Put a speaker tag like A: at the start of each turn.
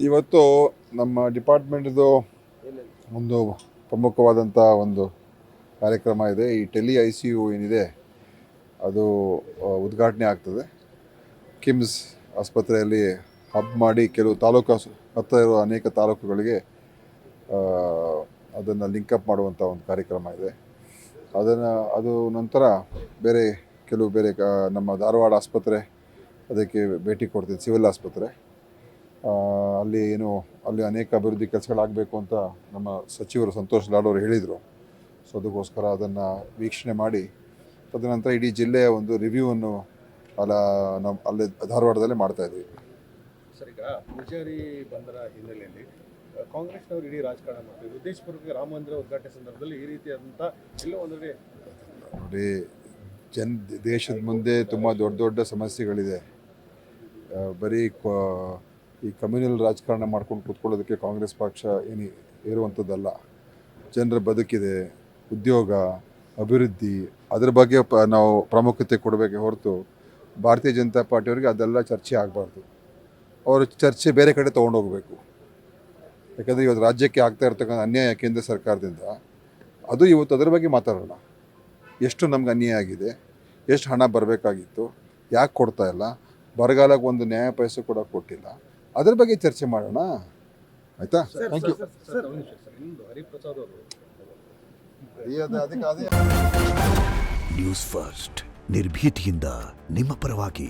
A: ಇವತ್ತು ನಮ್ಮ ಡಿಪಾರ್ಟ್ಮೆಂಟ್ದು ಒಂದು ಪ್ರಮುಖವಾದಂಥ ಒಂದು ಕಾರ್ಯಕ್ರಮ ಇದೆ. ಈ ಟೆಲಿ ICU ಏನಿದೆ ಅದು ಉದ್ಘಾಟನೆ ಆಗ್ತದೆ. ಕಿಮ್ಸ್ ಆಸ್ಪತ್ರೆಯಲ್ಲಿ ಹಬ್ ಮಾಡಿ ಕೆಲವು ತಾಲೂಕು ಹತ್ತಿರ ಇರುವ ಅನೇಕ ತಾಲೂಕುಗಳಿಗೆ ಅದನ್ನು ಲಿಂಕಪ್ ಮಾಡುವಂಥ ಒಂದು ಕಾರ್ಯಕ್ರಮ ಇದೆ. ಅದು ನಂತರ ಬೇರೆ ನಮ್ಮ ಧಾರವಾಡ ಆಸ್ಪತ್ರೆ ಅದಕ್ಕೆ ಭೇಟಿ ಕೊಡ್ತೀನಿ, ಸಿವಿಲ್ ಆಸ್ಪತ್ರೆ. ಅಲ್ಲಿ ಅನೇಕ ಅಭಿವೃದ್ಧಿ ಕೆಲಸಗಳಾಗಬೇಕು ಅಂತ ನಮ್ಮ ಸಚಿವರು ಸಂತೋಷ್ ಲಾಡ್ ಅವರು ಹೇಳಿದರು. ಸೊ ಅದಕ್ಕೋಸ್ಕರ ಅದನ್ನು ವೀಕ್ಷಣೆ ಮಾಡಿ ತದನಂತರ ಇಡೀ ಜಿಲ್ಲೆಯ ಒಂದು ರಿವ್ಯೂವನ್ನು ಅಲ್ಲೇ ಧಾರವಾಡದಲ್ಲೇ ಮಾಡ್ತಾಯಿದ್ವಿ.
B: ಸರ್, ಈಗ ಪೂಜಾರಿ ಬಂದರ ಹಿನ್ನೆಲೆಯಲ್ಲಿ ಕಾಂಗ್ರೆಸ್ನವರು ಇಡೀ ರಾಜಕಾರಣ ಮಾಡ್ತಾರೆ. ಉದ್ದೇಶಪೂರ್ವಕ ರಾಮ ಮಂದಿರ ಉದ್ಘಾಟನೆ ಸಂದರ್ಭದಲ್ಲಿ ಈ ರೀತಿಯಾದಂಥ ಎಲ್ಲೋ ಒಂದೆಡೆ
A: ನೋಡಿ, ದೇಶದ ಮುಂದೆ ತುಂಬ ದೊಡ್ಡ ಸಮಸ್ಯೆಗಳಿದೆ. ಬರೀ ಈ ಕಮ್ಯುನಲ್ ರಾಜಕಾರಣ ಮಾಡ್ಕೊಂಡು ಕೂತ್ಕೊಳ್ಳೋದಕ್ಕೆ ಕಾಂಗ್ರೆಸ್ ಪಕ್ಷ ಇರುವಂಥದ್ದಲ್ಲ. ಜನರ ಬದುಕಿದೆ, ಉದ್ಯೋಗ, ಅಭಿವೃದ್ಧಿ, ಅದರ ಬಗ್ಗೆ ನಾವು ಪ್ರಾಮುಖ್ಯತೆ ಕೊಡಬೇಕೆ ಹೊರತು ಭಾರತೀಯ ಜನತಾ ಪಾರ್ಟಿಯವರಿಗೆ ಅದೆಲ್ಲ ಚರ್ಚೆ ಆಗಬಾರ್ದು. ಅವರು ಚರ್ಚೆ ಬೇರೆ ಕಡೆ ತೊಗೊಂಡೋಗ್ಬೇಕು. ಯಾಕಂದರೆ ಇವತ್ತು ರಾಜ್ಯಕ್ಕೆ ಆಗ್ತಾ ಇರ್ತಕ್ಕಂಥ ಅನ್ಯಾಯ ಕೇಂದ್ರ ಸರ್ಕಾರದಿಂದ, ಅದು ಇವತ್ತು ಅದರ ಬಗ್ಗೆ ಮಾತಾಡೋಣ. ಎಷ್ಟು ನಮ್ಗೆ ಅನ್ಯಾಯ ಆಗಿದೆ, ಎಷ್ಟು ಹಣ ಬರಬೇಕಾಗಿತ್ತು, ಯಾಕೆ ಕೊಡ್ತಾ ಇಲ್ಲ, ಬರಗಾಲಕ್ಕೆ ಒಂದು ನ್ಯಾಯ ಪೈಸೆ ಕೂಡ ಕೊಟ್ಟಿಲ್ಲ, ಅದ್ರ ಬಗ್ಗೆ ಚರ್ಚೆ ಮಾಡೋಣ. ಆಯಿತಾ? Thank you.
B: ಹರಿಪ್ರಸಾದ್ ಅವರು
C: ನ್ಯೂಸ್ ಫಸ್ಟ್ ನಿರ್ಭೀತಿಯಿಂದ ನಿಮ್ಮ ಪರವಾಗಿ.